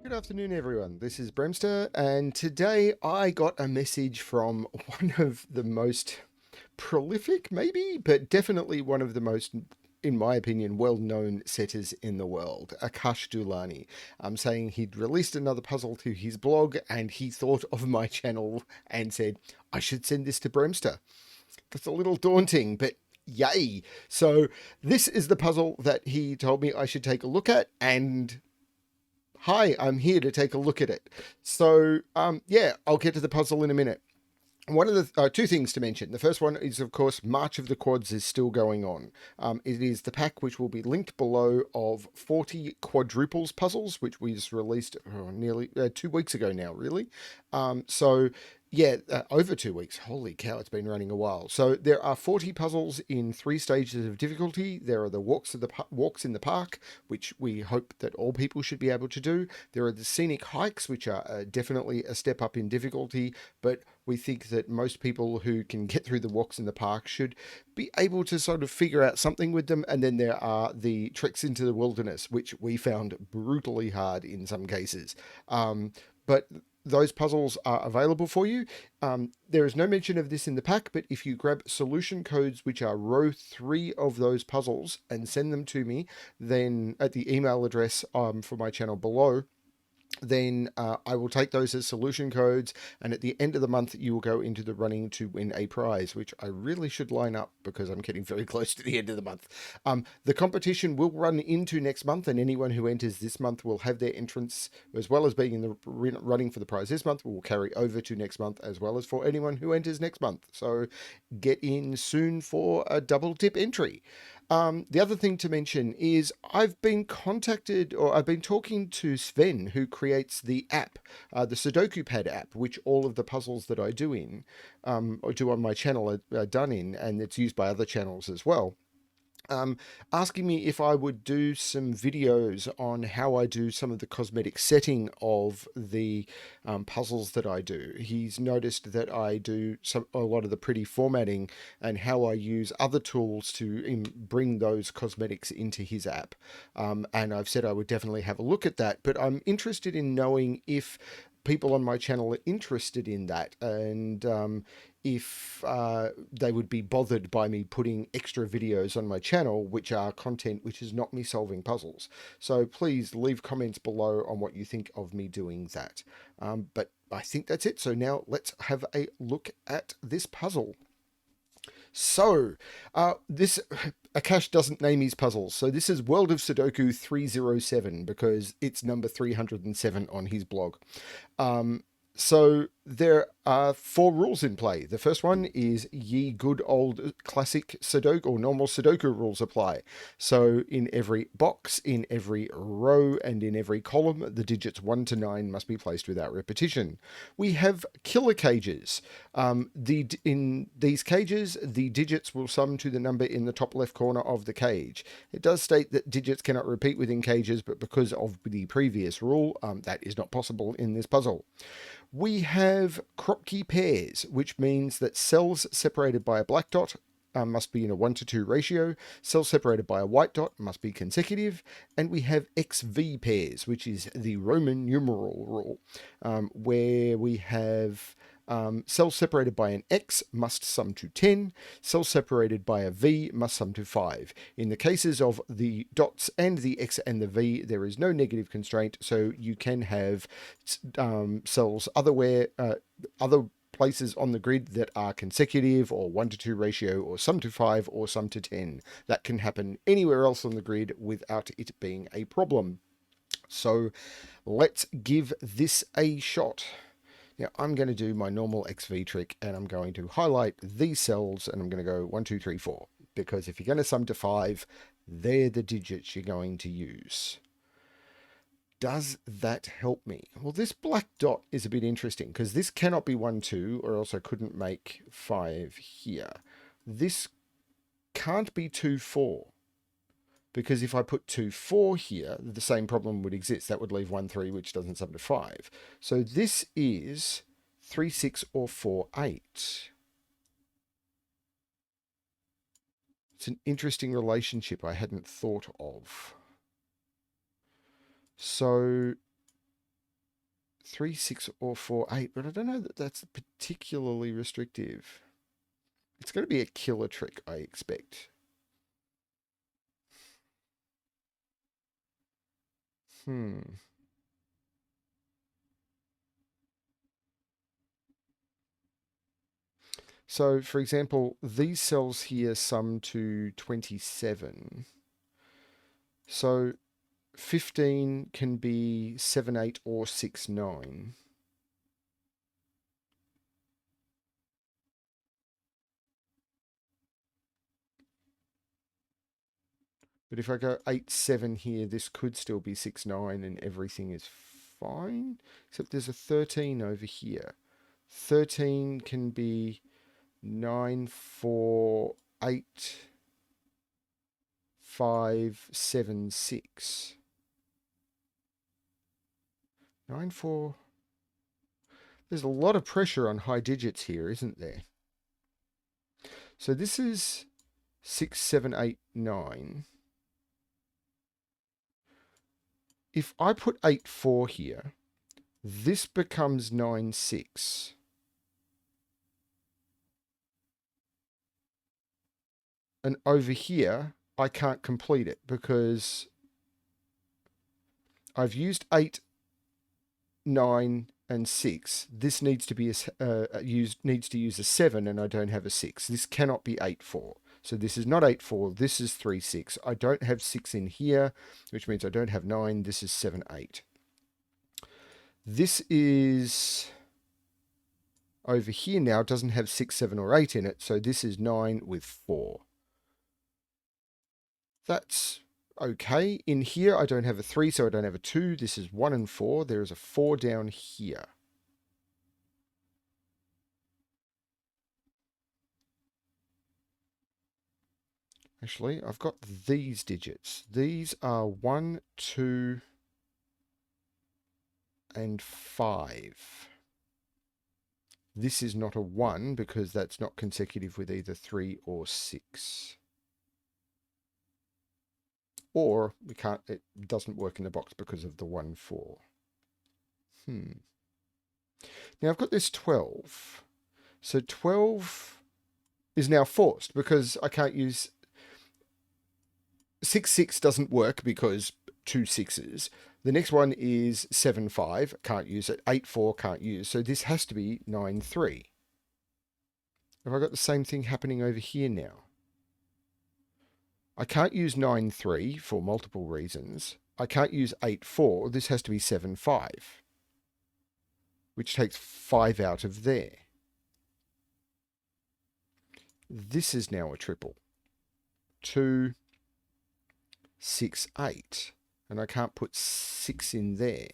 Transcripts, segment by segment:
Good afternoon, everyone. This is BremSter, and today I got a message from one of the most prolific, maybe, but definitely one of the most, in my opinion, well-known setters in the world, Akash Doulani. Saying he'd released another puzzle to his blog, and he thought of my channel and said, I should send this to BremSter. That's a little daunting, but yay. So this is the puzzle that he told me I should take a look at, and hi, I'm here to take a look at it. So, yeah, I'll get to the puzzle in a minute. One of the two things to mention. The first one is, of course, March of the Quads is still going on. It is the pack which will be linked below of 40 quadruples puzzles, which we just released nearly 2 weeks ago now, really. So yeah, over 2 weeks. Holy cow, it's been running a while. So there are 40 puzzles in 3 stages of difficulty. There are the walks in the park, which we hope that all people should be able to do. There are the scenic hikes, which are definitely a step up in difficulty, but we think that most people who can get through the walks in the park should be able to sort of figure out something with them. And then there are the treks into the wilderness, which we found brutally hard in some cases. But those puzzles are available for you. There is no mention of this in the pack, but if you grab solution codes, which are row 3 of those puzzles, and send them to me, then at the email address for my channel below, then I will take those as solution codes, and at the end of the month you will go into the running to win a prize, which I really should line up because I'm getting very close to the end of the month. The competition will run into next month, and anyone who enters this month will have their entrance, as well as being in the running for the prize this month, will carry over to next month, as well as for anyone who enters next month. So get in soon for a double dip entry. The other thing to mention is I've been contacted, or I've been talking to Sven, who creates the app, the Sudoku Pad app, which all of the puzzles that I do in, or do on my channel are done in, and it's used by other channels as well. Asking me if I would do some videos on how I do some of the cosmetic setting of the puzzles that I do. He's noticed that I do a lot of the pretty formatting and how I use other tools to bring those cosmetics into his app. And I've said I would definitely have a look at that, but I'm interested in knowing if people on my channel are interested in that, and if they would be bothered by me putting extra videos on my channel, which are content which is not me solving puzzles. So please leave comments below on what you think of me doing that. But I think that's it. So now let's have a look at this puzzle. So, this Akash doesn't name his puzzles. So this is World of Sudoku 307 because it's number 307 on his blog. So there are 4 rules in play. The first one is ye good old classic Sudoku or normal Sudoku rules apply. So in every box, in every row, and in every column, the digits 1 to 9 must be placed without repetition. We have killer cages. In these cages, the digits will sum to the number in the top left corner of the cage. It does state that digits cannot repeat within cages, but because of the previous rule, that is not possible in this puzzle. We have Kropki pairs, which means that cells separated by a black dot must be in a 1 to 2 ratio. Cells separated by a white dot must be consecutive. And we have XV pairs, which is the Roman numeral rule, where we have cells separated by an X must sum to 10. Cells separated by a V must sum to 5. In the cases of the dots and the X and the V, there is no negative constraint, so you can have cells other places on the grid that are consecutive or 1 to 2 ratio or sum to 5 or sum to 10. That can happen anywhere else on the grid without it being a problem. So let's give this a shot. Now I'm going to do my normal XV trick, and I'm going to highlight these cells, and I'm going to go 1, 2, 3, 4, because if you're going to sum to 5, they're the digits you're going to use. Does that help me? Well, this black dot is a bit interesting because this cannot be 1, 2, or else I couldn't make 5 here. This can't be 2, 4. Because if I put 2, 4 here, the same problem would exist. That would leave 1, 3, which doesn't sum to 5. So this is 3, 6, or 4, 8. It's an interesting relationship I hadn't thought of. So 3, 6, or 4, 8, but I don't know that that's particularly restrictive. It's going to be a killer trick, I expect. So, for example, these cells here sum to 27. So 15 can be 7, 8, or 6, 9. But if I go 8, 7 here, this could still be 6, 9, and everything is fine. Except there's a 13 over here. 13 can be 9, 4, 8, 5, 7, 6. 9, 4. There's a lot of pressure on high digits here, isn't there? So this is 6, 7, 8, 9. If I put 8, 4 here, this becomes 9, 6. And over here, I can't complete it because I've used 8, 9, and 6. This needs to be needs to use a 7, and I don't have a 6. This cannot be 8, 4. So this is not 8, 4. This is 3, 6. I don't have 6 in here, which means I don't have 9. This is 7, 8. This is over here now, doesn't have 6, 7, or 8 in it. So this is 9 with 4. That's okay. In here, I don't have a 3, so I don't have a 2. This is 1 and 4. There is a 4 down here. Actually, I've got these digits. These are 1, 2, and 5. This is not a 1 because that's not consecutive with either 3 or 6. Or we can't, it doesn't work in the box because of the 1, 4. Now I've got this 12. So 12 is now forced because I can't use 6, 6 doesn't work because 2 6s. The next one is 7, 5. Can't use it. 8, 4 can't use. So this has to be 9, 3. Have I got the same thing happening over here now? I can't use 9, 3 for multiple reasons. I can't use 8, 4. This has to be 7, 5. Which takes 5 out of there. This is now a triple. 2, 6, 8. And I can't put 6 in there.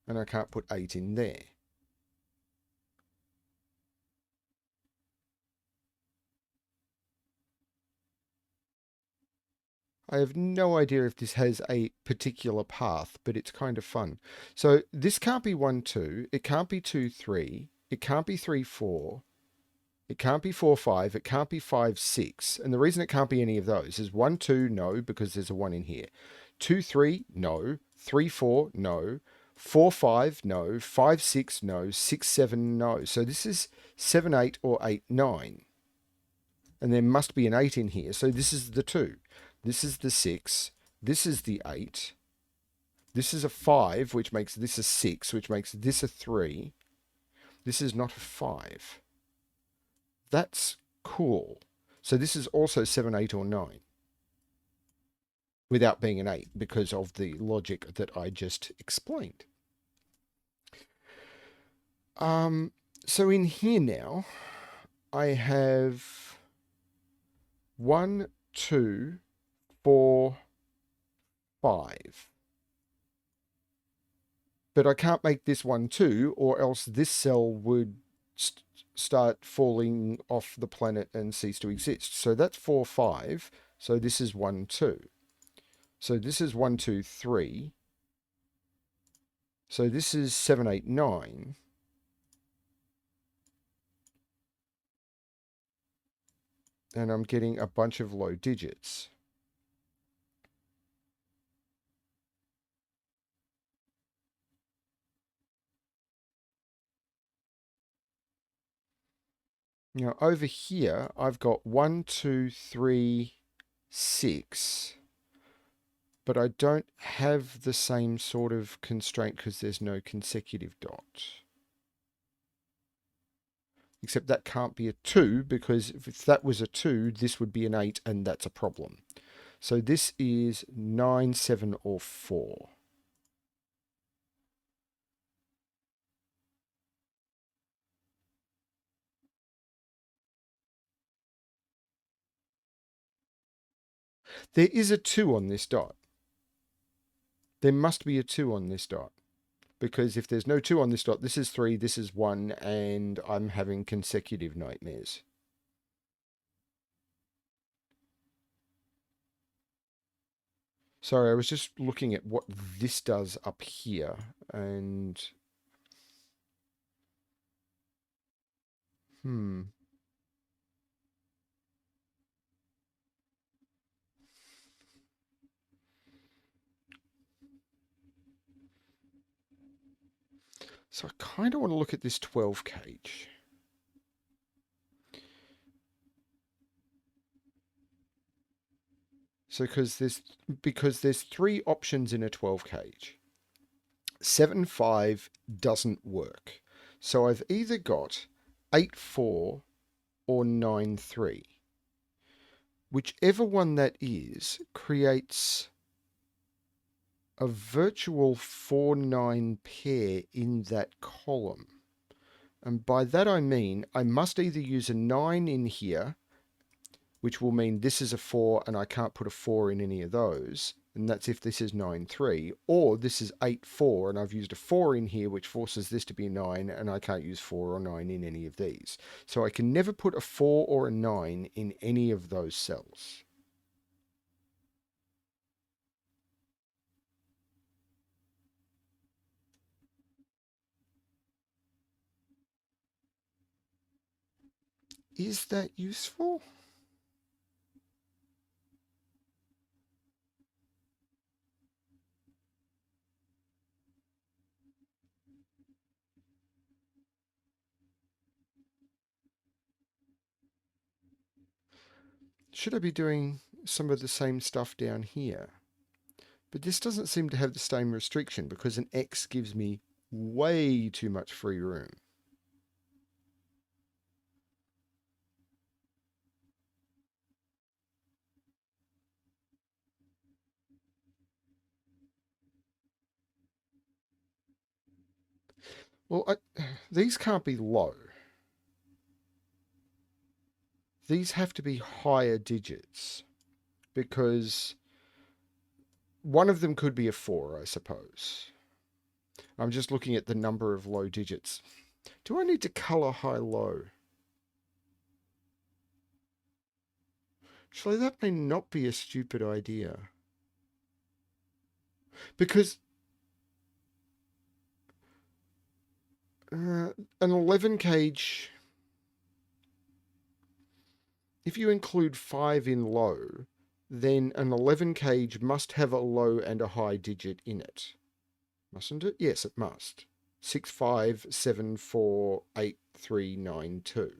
And I can't put 8 in there. I have no idea if this has a particular path, but it's kind of fun. So this can't be 1, 2. It can't be 2, 3. It can't be 3, 4. It can't be 4, 5. It can't be 5, 6. And the reason it can't be any of those is 1, 2, no, because there's a 1 in here. 2, 3, no. 3, 4, no. 4, 5, no. 5, 6, no. 6, 7, no. So this is 7, 8, or 8, 9. And there must be an 8 in here. So this is the 2. This is the 6. This is the 8. This is a 5, which makes this a 6, which makes this a 3. This is not a 5. That's cool. So this is also 7, 8, or 9. Without being an 8, because of the logic that I just explained. So in here now, I have 1, 2, 4, 5. But I can't make this 1, 2, or else this cell would start falling off the planet and cease to exist. So that's 4, 5. So this is 1, 2. So this is 1, 2, 3. So this is 7, 8, 9. And I'm getting a bunch of low digits. Now over here, I've got 1, 2, 3, 6, but I don't have the same sort of constraint because there's no consecutive dot. Except that can't be a 2, because if that was a 2, this would be an 8, and that's a problem. So this is 9, 7, or 4. There is a 2 on this dot. There must be a 2 on this dot. Because if there's no 2 on this dot, this is 3, this is 1, and I'm having consecutive nightmares. Sorry, I was just looking at what this does up here, and... So I kind of want to look at this 12 cage. So because there's 3 options in a 12 cage. 7-5 doesn't work. So I've either got 8-4 or 9-3. Whichever one that is creates a virtual 4-9 pair in that column. And by that I mean I must either use a 9 in here, which will mean this is a 4 and I can't put a 4 in any of those, and that's if this is 9-3, or this is 8-4 and I've used a 4 in here, which forces this to be 9, and I can't use 4 or 9 in any of these. So I can never put a 4 or a 9 in any of those cells. Is that useful? Should I be doing some of the same stuff down here? But this doesn't seem to have the same restriction because an X gives me way too much free room. Well, these can't be low. These have to be higher digits because one of them could be a 4, I suppose. I'm just looking at the number of low digits. Do I need to color high-low? Actually, that may not be a stupid idea. Because an 11 cage, if you include 5 in low, then an 11 cage must have a low and a high digit in it. Mustn't it? Yes, it must. 6, 5, 7, 4, 8, 3, 9, 2.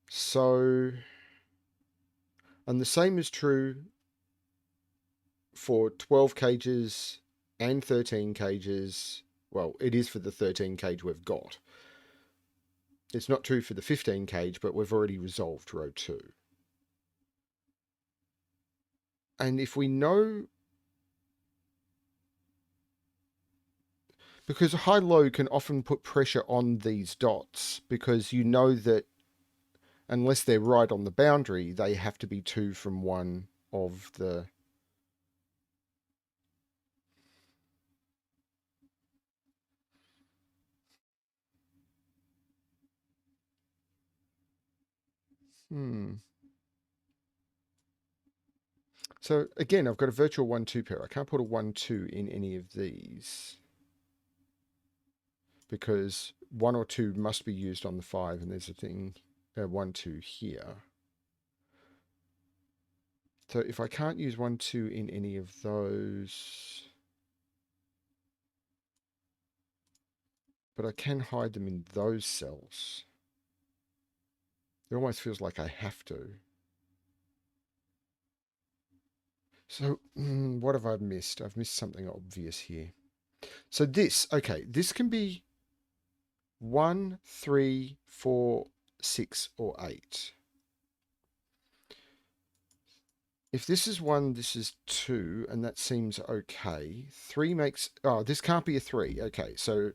So, and the same is true for 12 cages and 13 cages. Well, it is for the 13 cage we've got. It's not true for the 15 cage, but we've already resolved row 2. And if we know, because high-low can often put pressure on these dots, because you know that unless they're right on the boundary, they have to be 2 from one of the... So again, I've got a virtual 1-2 pair. I can't put a 1-2 in any of these because 1 or 2 must be used on the 5, and there's a thing, 1-2 here. So if I can't use 1-2 in any of those... but I can hide them in those cells. It almost feels like I have to. So what have I missed? I've missed something obvious here. So this, okay, this can be 1, 3, 4, 6, or 8. If this is 1, this is 2, and that seems okay. 3 makes... Oh, this can't be a 3. Okay, so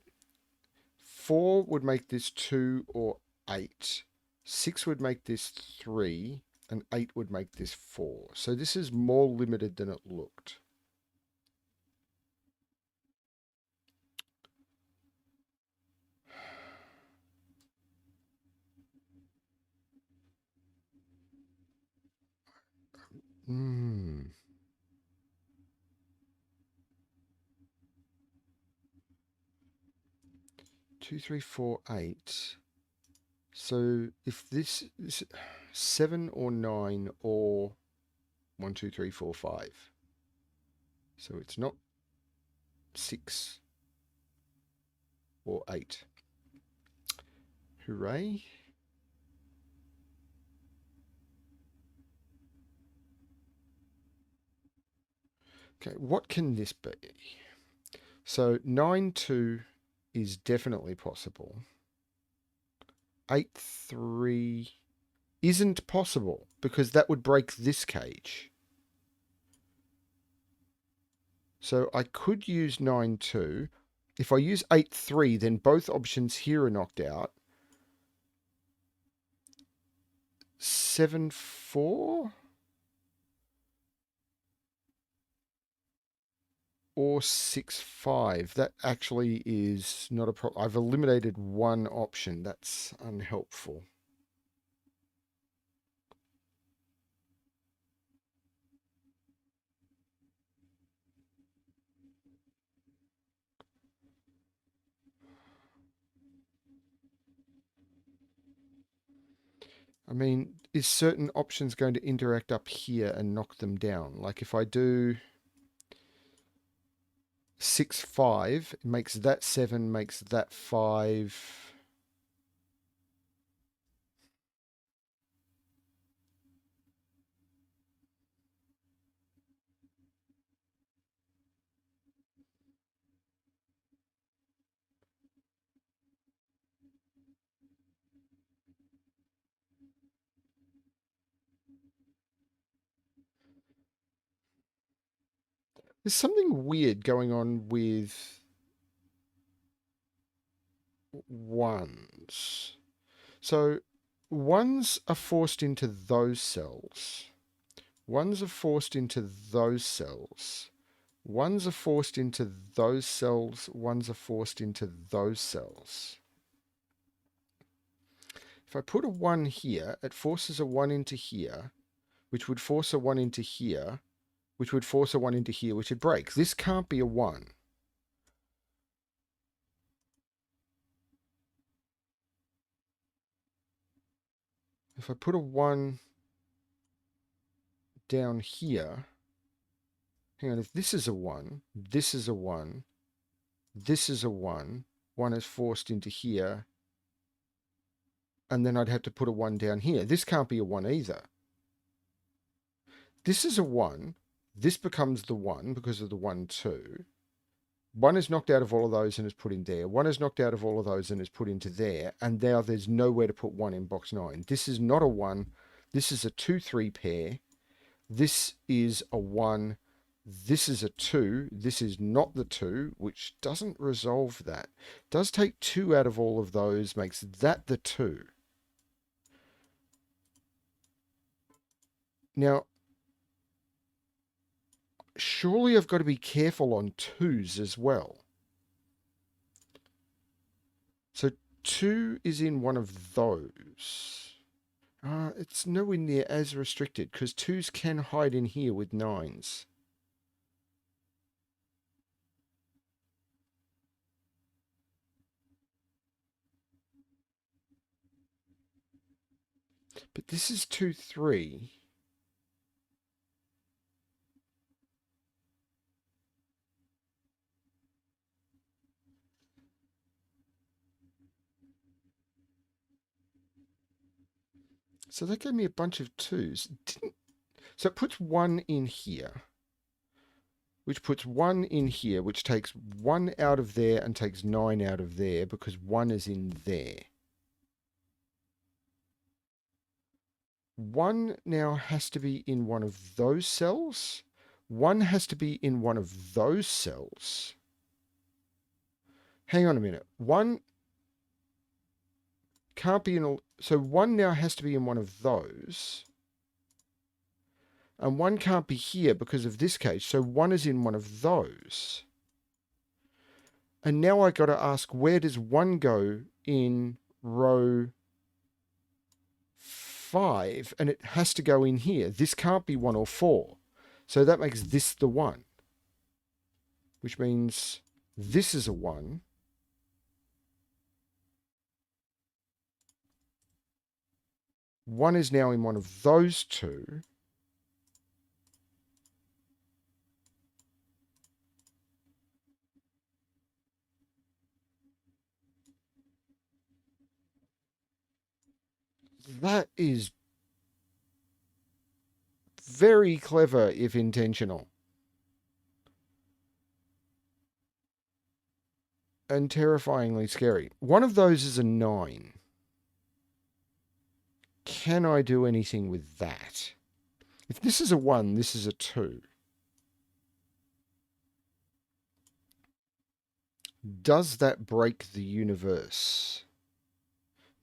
4 would make this 2 or 8. 6 would make this 3, and 8 would make this 4. So this is more limited than it looked. Hmm. 2, 3, 4, 8. So if this is 7 or 9 or 1, 2, 3, 4, 5. So it's not 6 or 8. Hooray. Okay, what can this be? So 9, 2 is definitely possible. 8, 3 isn't possible because that would break this cage. So I could use 9, 2. If I use 8, 3, then both options here are knocked out. 7, 4? Or 6, 5. That actually is not a problem. I've eliminated one option. That's unhelpful. I mean, is certain options going to interact up here and knock them down? Like if I do 6, 5, it makes that 7, makes that 5. There's something weird going on with ones. So ones are forced into those cells. Ones are forced into those cells. Ones are forced into those cells. Ones are forced into those cells. If I put a 1 here, it forces a 1 into here, which would force a 1 into here, which would force a 1 into here, which would break. This can't be a 1. If I put a 1 down here, hang on, if this is a 1, this is a 1, this is a 1, 1 is forced into here, and then I'd have to put a 1 down here. This can't be a 1 either. This is a 1. This becomes the 1 because of the 1, 2. 1 is knocked out of all of those and is put in there. 1 is knocked out of all of those and is put into there. And now there's nowhere to put 1 in box 9. This is not a 1. This is a 2, 3 pair. This is a 1. This is a 2. This is not the 2, which doesn't resolve that. Does take 2 out of all of those, makes that the 2. Now, surely I've got to be careful on 2s as well. So 2 is in one of those. It's nowhere near as restricted because 2s can hide in here with 9s. But this is 2, 3. So that gave me a bunch of 2s. So it puts 1 in here, which puts 1 in here, which takes 1 out of there and takes 9 out of there because 1 is in there. 1 now has to be in one of those cells. 1 has to be in one of those cells. Hang on a minute. 1 can't be in all. So 1 now has to be in one of those. And 1 can't be here because of this case. So 1 is in one of those. And now I got to ask, where does 1 go in row 5? And it has to go in here. This can't be 1 or 4. So that makes this the 1. Which means this is a 1. One is now in one of those 2. That is very clever if intentional. And terrifyingly scary. One of those is a 9. Can I do anything with that? If this is a 1, this is a 2. Does that break the universe?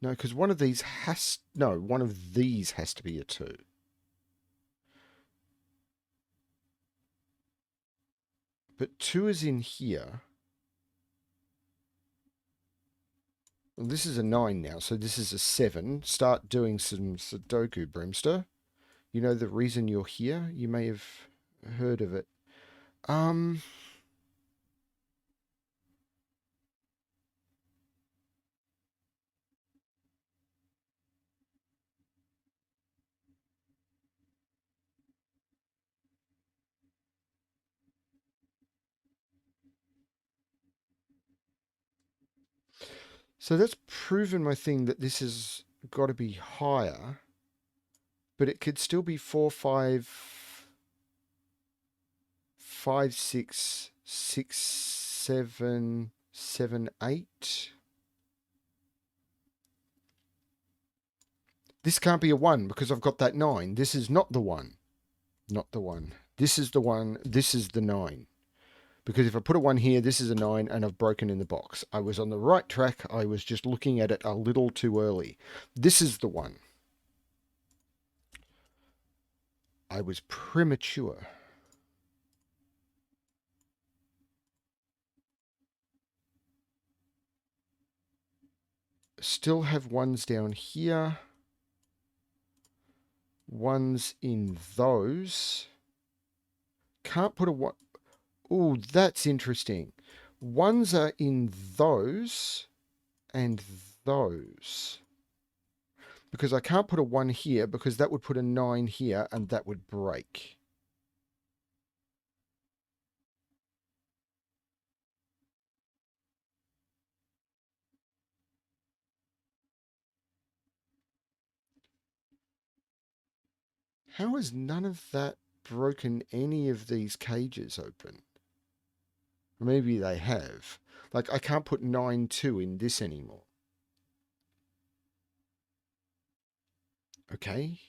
No, because one of these has... No, one of these has to be a 2. But 2 is in here. Well, this is a 9 now, so this is a 7. Start doing some Sudoku, BremSter. You know the reason you're here? You may have heard of it. So that's proven my thing that this has got to be higher, but it could still be 4, 5, 5, 6, 6, 7, 7, 8. This can't be a 1 because I've got that 9. This is not the 1. Not the 1. This is the 1. This is the 9. Because if I put a 1 here, this is a 9, and I've broken in the box. I was on the right track. I was just looking at it a little too early. This is the 1. I was premature. Still have 1s down here. 1s in those. Can't put a 1... Oh, that's interesting. 1s are in those and those. Because I can't put a 1 here because that would put a 9 here and that would break. How has none of that broken any of these cages open? Maybe they have. Like, I can't put 9, 2 in this anymore. Okay.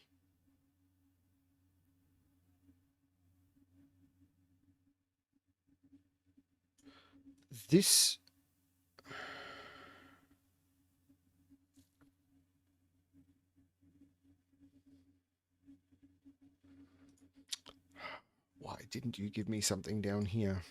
This... Why didn't you give me something down here?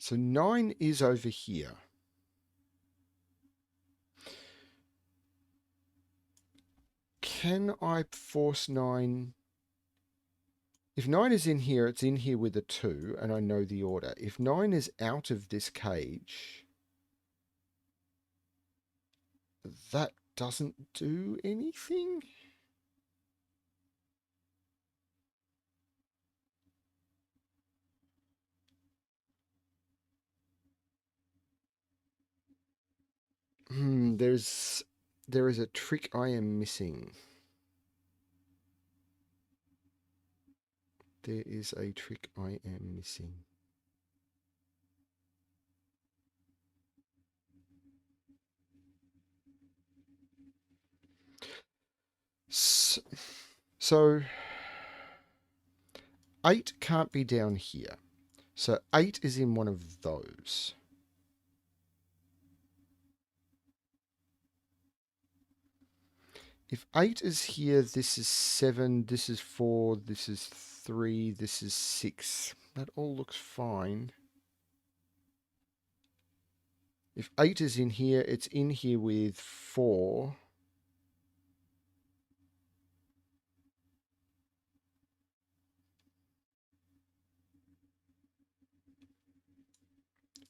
So 9 is over here. Can I force 9 If 9 is in here, it's in here with a 2, and I know the order. If 9 is out of this cage, that doesn't do anything? There is a trick I am missing. There is a trick I am missing. So 8 can't be down here. So 8 is in one of those. If 8 is here, this is 7, this is 4, this is 3, this is 6. That all looks fine. If 8 is in here, it's in here with 4.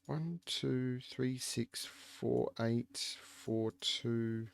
One, 2, 3, 6, 4, 8, 4, 2.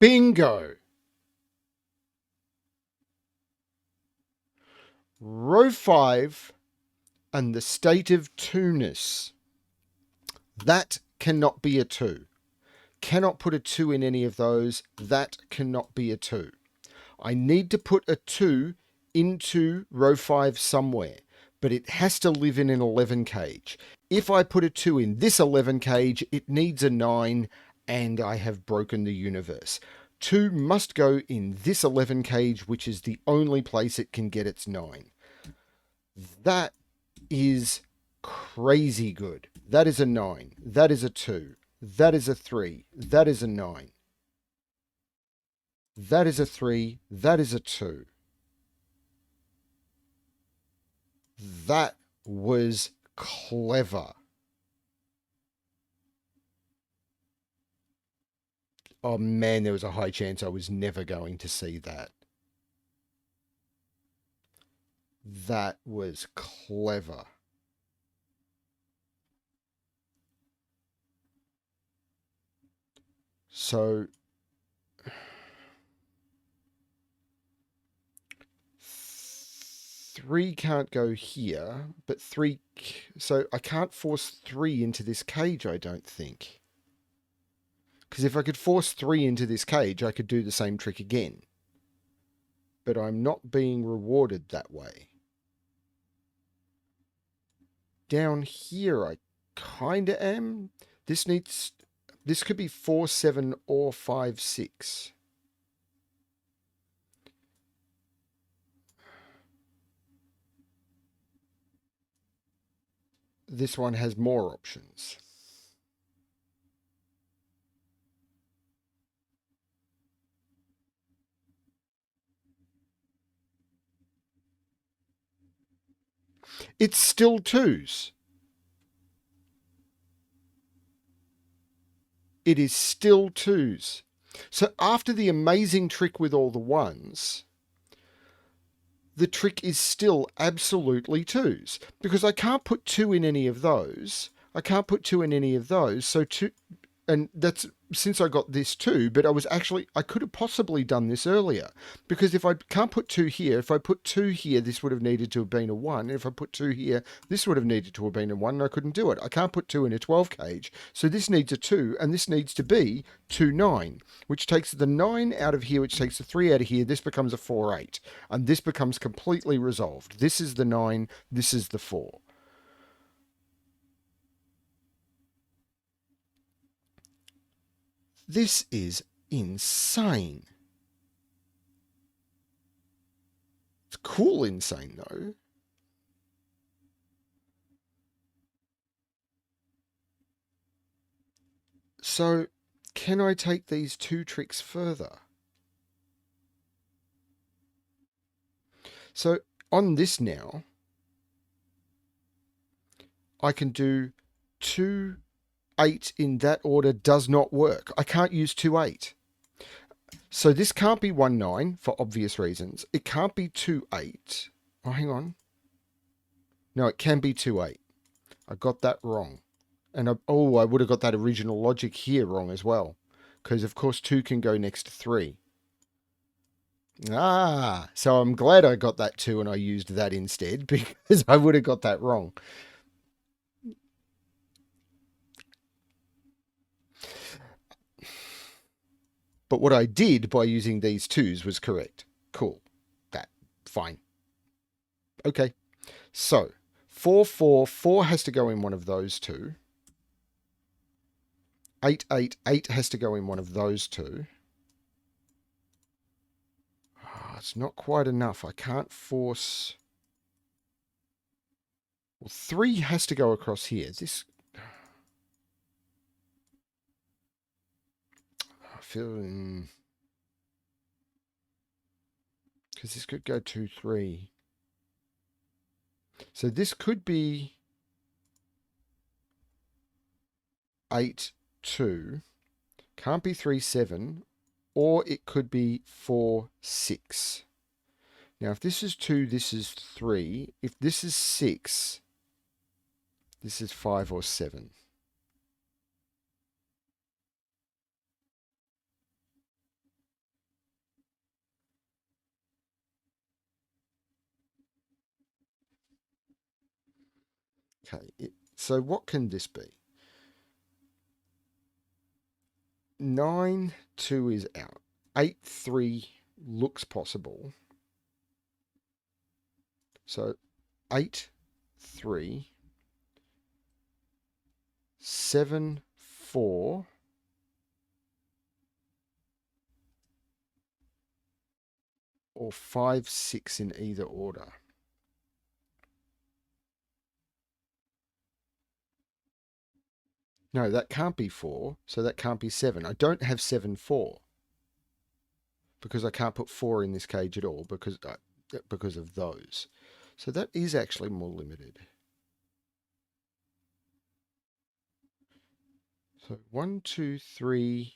Bingo! Row 5 and the state of Twoness. That cannot be a 2. Cannot put a 2 in any of those. That cannot be a 2. I need to put a 2 into row 5 somewhere, but it has to live in an 11 cage. If I put a 2 in this 11 cage, it needs a 9, and I have broken the universe. 2 must go in this 11 cage, which is the only place it can get its 9. That is crazy good. That is a 9. That is a 2. That is a 3. That is a 9. That is a 3. That is a 2. That was clever. Oh man, there was a high chance I was never going to see that. That was clever. So 3 can't go here, but 3... So I can't force 3 into this cage, I don't think. Because if I could force 3 into this cage, I could do the same trick again. But I'm not being rewarded that way. Down here, I kind of am. This could be 4, 7, or 5, 6. This one has more options. It's still 2s. It is still 2s. So after the amazing trick with all the 1s, the trick is still absolutely 2s. Because I can't put 2 in any of those. I can't put 2 in any of those. So 2... And that's since I got this too, but I could have possibly done this earlier, because if I can't put 2 here, if I put 2 here, this would have needed to have been a 1. And if I put 2 here, this would have needed to have been a 1, and I couldn't do it. I can't put 2 in a 12 cage, so this needs a 2, and this needs to be 2, 9, which takes the 9 out of here, which takes the 3 out of here. This becomes a 4, 8, and this becomes completely resolved. This is the 9, this is the 4. This is insane. cool insane, though. So, can I take these two tricks further? So, on this now, I can do 2, 8 in that order does not work. I can't use 2, 8. So this can't be 1, 9 for obvious reasons. It can't be 2, 8. Oh, hang on. No, it can be 2, 8. I got that wrong. And I would have got that original logic here wrong as well. Because, of course, 2 can go next to 3. Ah, so I'm glad I got that 2 and I used that instead, because I would have got that wrong. But what I did by using these 2s was correct. Cool. That. Fine. Okay. So, 4, 4. 4 has to go in one of those two. 8, 8. 8 has to go in one of those two. Oh, it's not quite enough. I can't force... Well, 3 has to go across here. This... I feel... Because this could go 2, 3. So this could be 8, 2. Can't be 3, 7. Or it could be 4, 6. Now, if this is 2, this is 3. If this is 6, this is 5 or 7. Okay, so what can this be? 9, 2 is out. 8, 3 looks possible. So 8, 3, 7, 4, or 5, 6 in either order. No, that can't be 4, so that can't be 7. I don't have 7, 4. Because I can't put 4 in this cage at all because of those. So that is actually more limited. So 1, 2, 3,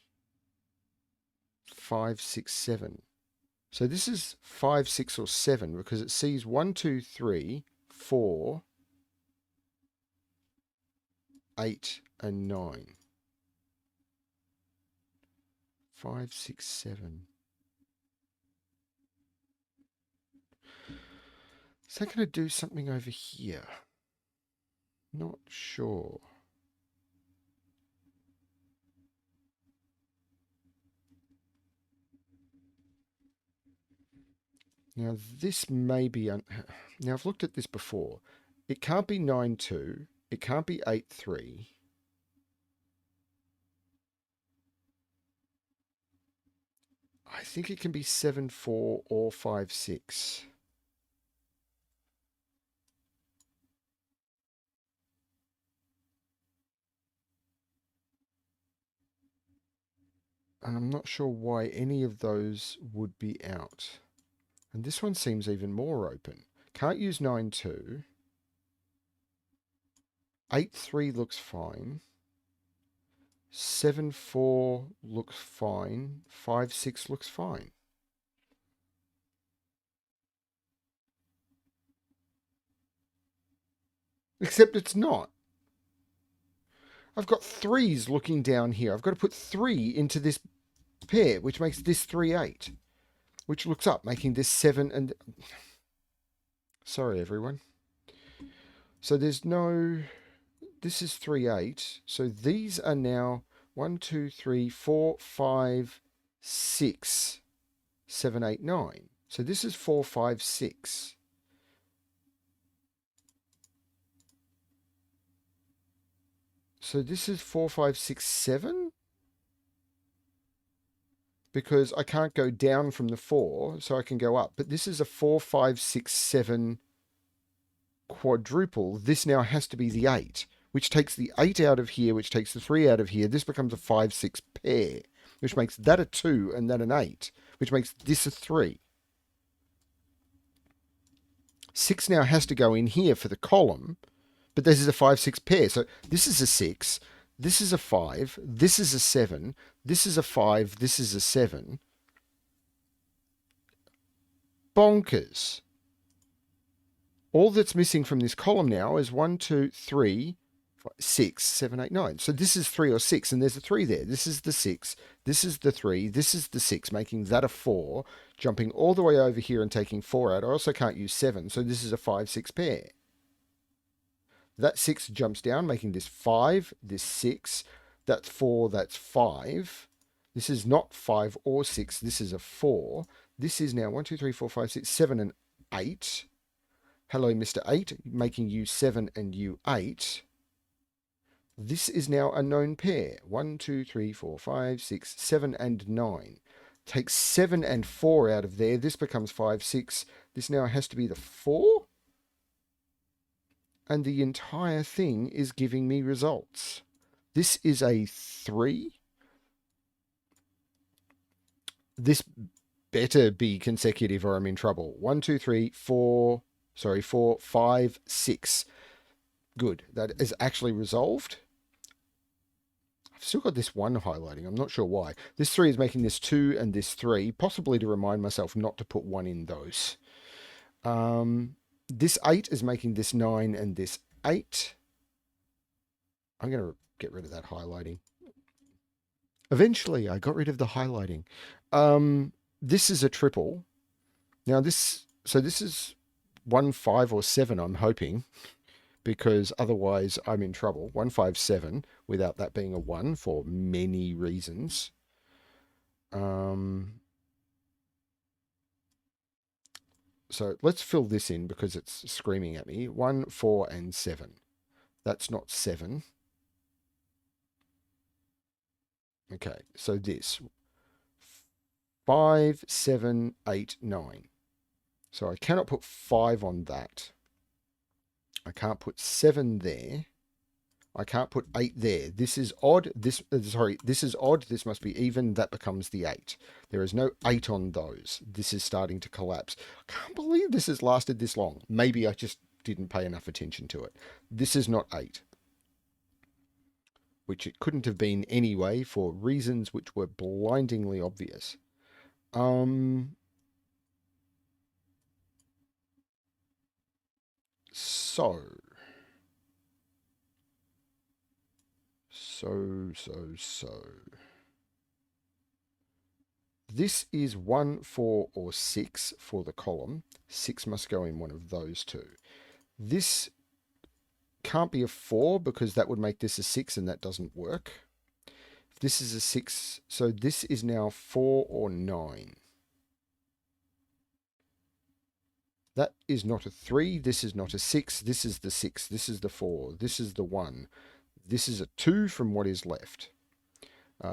5, 6, 7. So this is 5, 6, or 7 because it sees 1, 2, 3, 4, 8, and 9. 5, 6, 7. Is that going to do something over here? Not sure. Now this may be... Now I've looked at this before. It can't be 9, 2. It can't be 8, 3. I think it can be 7, 4 or 5, 6. And I'm not sure why any of those would be out. And this one seems even more open. Can't use 9, 2. 8, 3 looks fine. 7, 4 looks fine. 5, 6 looks fine. Except it's not. I've got 3s looking down here. I've got to put 3 into this pair, which makes this 3, 8. Which looks up, making this 7 and... Sorry, everyone. So there's no... This is 3, 8. So these are now 1, 2, 3, 4, 5, 6, 7, 8, 9. So this is 4, 5, 6. So this is 4, 5, 6, 7. because I can't go down from the 4, so I can go up. But this is a 4, 5, 6, 7 quadruple. This now has to be the 8, which takes the 8 out of here, which takes the 3 out of here. This becomes a 5, 6 pair, which makes that a 2 and that an 8, which makes this a 3. 6 now has to go in here for the column, but this is a 5, 6 pair. So this is a 6, this is a 5, this is a 7, this is a 5, this is a 7. Bonkers. All that's missing from this column now is 1, 2, 3, 5, 6, 7, 8, 9. So this is 3 or 6, and there's a 3 there. This is the 6, this is the 3, this is the 6, making that a 4, jumping all the way over here and taking 4 out. I also can't use 7, so this is a 5, 6 pair. That 6 jumps down, making this 5, this 6, that's 4, that's 5. This is not 5 or 6, this is a 4. This is now 1, 2, 3, 4, 5, 6, 7, and 8. Hello, Mr. 8, making you 7 and you 8. This is now a known pair. 1, 2, 3, 4, 5, 6, 7, and 9. Take 7 and 4 out of there. This becomes 5, 6. This now has to be the 4. And the entire thing is giving me results. This is a 3. This better be consecutive or I'm in trouble. 1, 2, 3, 4... Sorry, 4, 5, 6. Good. That is actually resolved. I've still got this 1 highlighting. I'm not sure why. This 3 is making this 2 and this 3, possibly to remind myself not to put 1 in those. This 8 is making this 9 and this 8. I'm going to get rid of that highlighting. Eventually, I got rid of the highlighting. This is a triple. Now, this is 1, 5, or 7, I'm hoping, because otherwise I'm in trouble. 1, 5, 7, without that being a 1 for many reasons. So let's fill this in because it's screaming at me. 1, 4, and 7. That's not 7. Okay, so this. 5, 7, 8, 9. So I cannot put 5 on that. I can't put 7 there. I can't put 8 there. This is odd. This is odd. This must be even. That becomes the 8. There is no 8 on those. This is starting to collapse. I can't believe this has lasted this long. Maybe I just didn't pay enough attention to it. This is not 8. Which it couldn't have been anyway for reasons which were blindingly obvious. So. This is 1, 4, or 6 for the column. 6 must go in one of those two. This can't be a 4 because that would make this a 6 and that doesn't work. If this is a 6, so this is now 4 or 9. That is not a 3, this is not a 6, this is the 6, this is the 4, this is the 1. This is a 2 from what is left.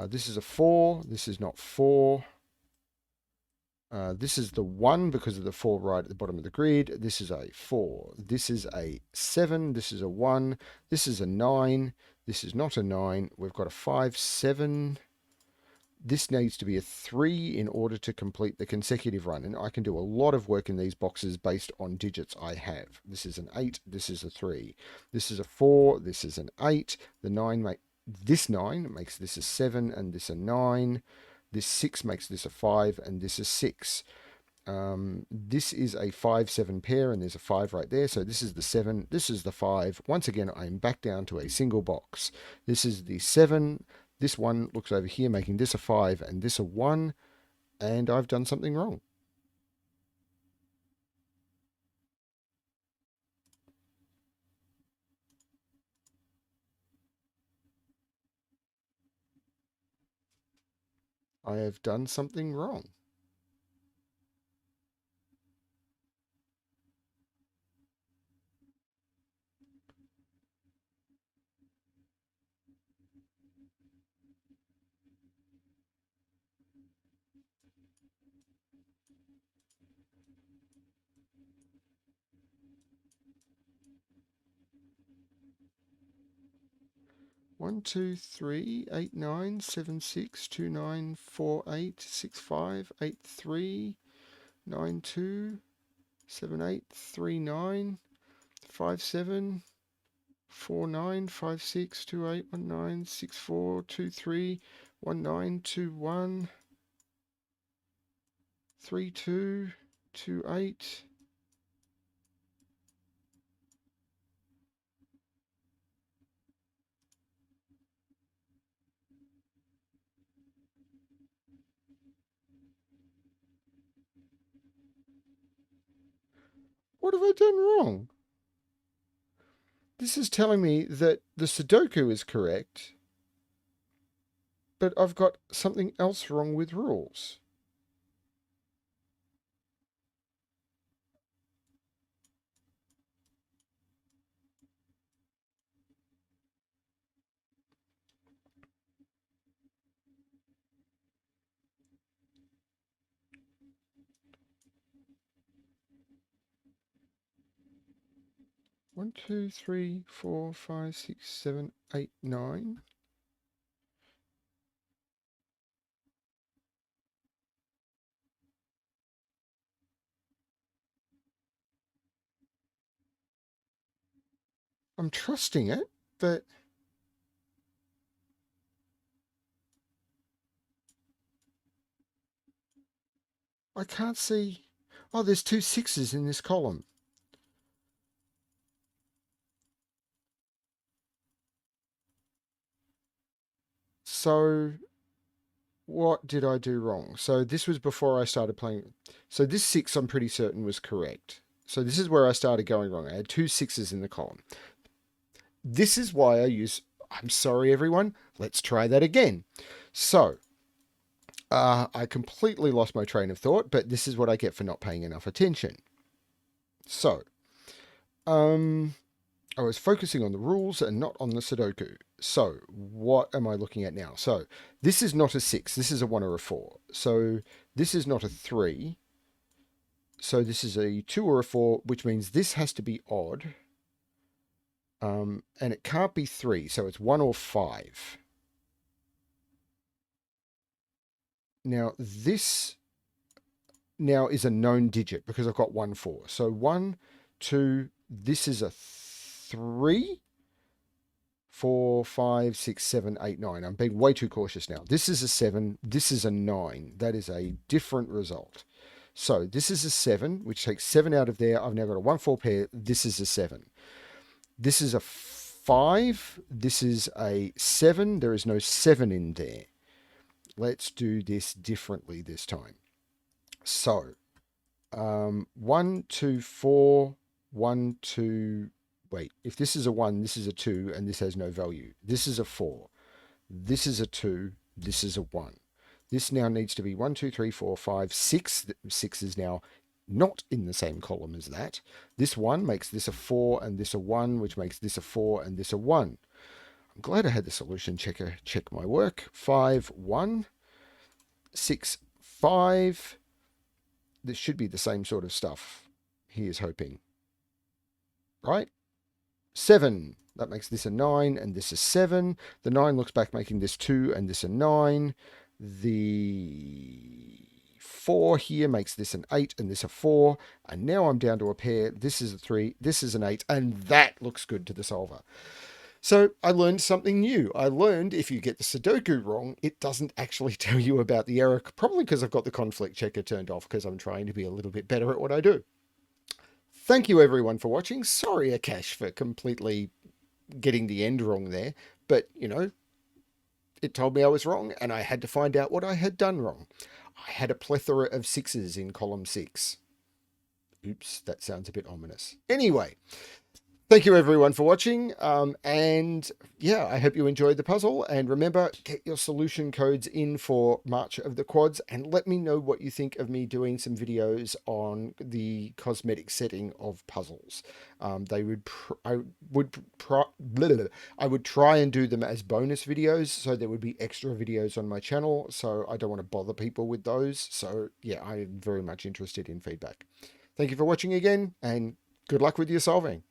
This is a 4, this is not 4. This is the 1 because of the 4 right at the bottom of the grid. This is a 4. This is a 7. This is a 1. This is a 9. This is not a 9. We've got a 5, 7. This needs to be a 3 in order to complete the consecutive run. And I can do a lot of work in these boxes based on digits I have. This is an 8. This is a 3. This is a 4. This is an 8. The 9 this 9 makes this a 7 and this a 9. This 6 makes this a 5 and this a 6. This is a 5, 7 pair and there's a 5 right there. So this is the 7. This is the 5. Once again, I'm back down to a single box. This is the 7. This one looks over here, making this a 5 and this a 1. And I've done something wrong. I have done something wrong. 1, 2, 3, 8, 9, 7, 6, 2, 9, 4, 8, 6, 5, 8, 3, 9, 2, 7, 8, 3, 9, 5, 7, 4, 9, 5, 6, 2, 8, 1, 9, 6, 4, 2, 3, 1, 9, 2, 1, 3, 2, 2, 8. What have I done wrong? This is telling me that the Sudoku is correct, but I've got something else wrong with rules. One, two, three, four, five, six, seven, eight, 9. I'm trusting it, but I can't see. Oh, there's 2 6s in this column. So what did I do wrong? So this was before I started playing. So this 6 I'm pretty certain was correct. So this is where I started going wrong. I had 2 6s in the column. This is why I use, I'm sorry everyone, let's try that again. So I completely lost my train of thought, but this is what I get for not paying enough attention. So, I was focusing on the rules and not on the Sudoku. So, what am I looking at now? So, this is not a 6. This is a 1 or a 4. So, this is not a 3. So, this is a 2 or a 4, which means this has to be odd. And it can't be 3. So, it's 1 or 5. Now, this now is a known digit because I've got 1, 4. So, 1, 2, this is a 3. 4, 5, 6, 7, 8, 9. I'm being way too cautious now. This is a 7. This is a 9. That is a different result. So this is a 7, which takes 7 out of there. I've now got a 1, 4 pair. This is a 7. This is a 5. This is a 7. There is no 7 in there. Let's do this differently this time. So 1, 2, 4, 1, 2, wait, if this is a 1, this is a 2, and this has no value. This is a 4. This is a 2. This is a 1. This now needs to be 1, 2, 3, 4, 5, 6. 6 is now not in the same column as that. This 1 makes this a 4 and this a 1, which makes this a 4 and this a 1. I'm glad I had the solution checker check my work. 5, 1, 6, 5. This should be the same sort of stuff. He is hoping. Right? 7. That makes this a 9 and this a 7. The 9 looks back making this 2 and this a 9. The 4 here makes this an 8 and this a 4. And now I'm down to a pair. This is a 3. This is an 8. And that looks good to the solver. So I learned something new. I learned if you get the Sudoku wrong, it doesn't actually tell you about the error. Probably because I've got the conflict checker turned off because I'm trying to be a little bit better at what I do. Thank you everyone for watching. Sorry, Akash, for completely getting the end wrong there. But, you know, it told me I was wrong and I had to find out what I had done wrong. I had a plethora of 6s in column 6. Oops, that sounds a bit ominous. Anyway, thank you everyone for watching. And yeah, I hope you enjoyed the puzzle. And remember, get your solution codes in for March of the Quads and let me know what you think of me doing some videos on the cosmetic setting of puzzles. I would try and do them as bonus videos, so there would be extra videos on my channel. So I don't want to bother people with those. So yeah, I'm very much interested in feedback. Thank you for watching again, and good luck with your solving.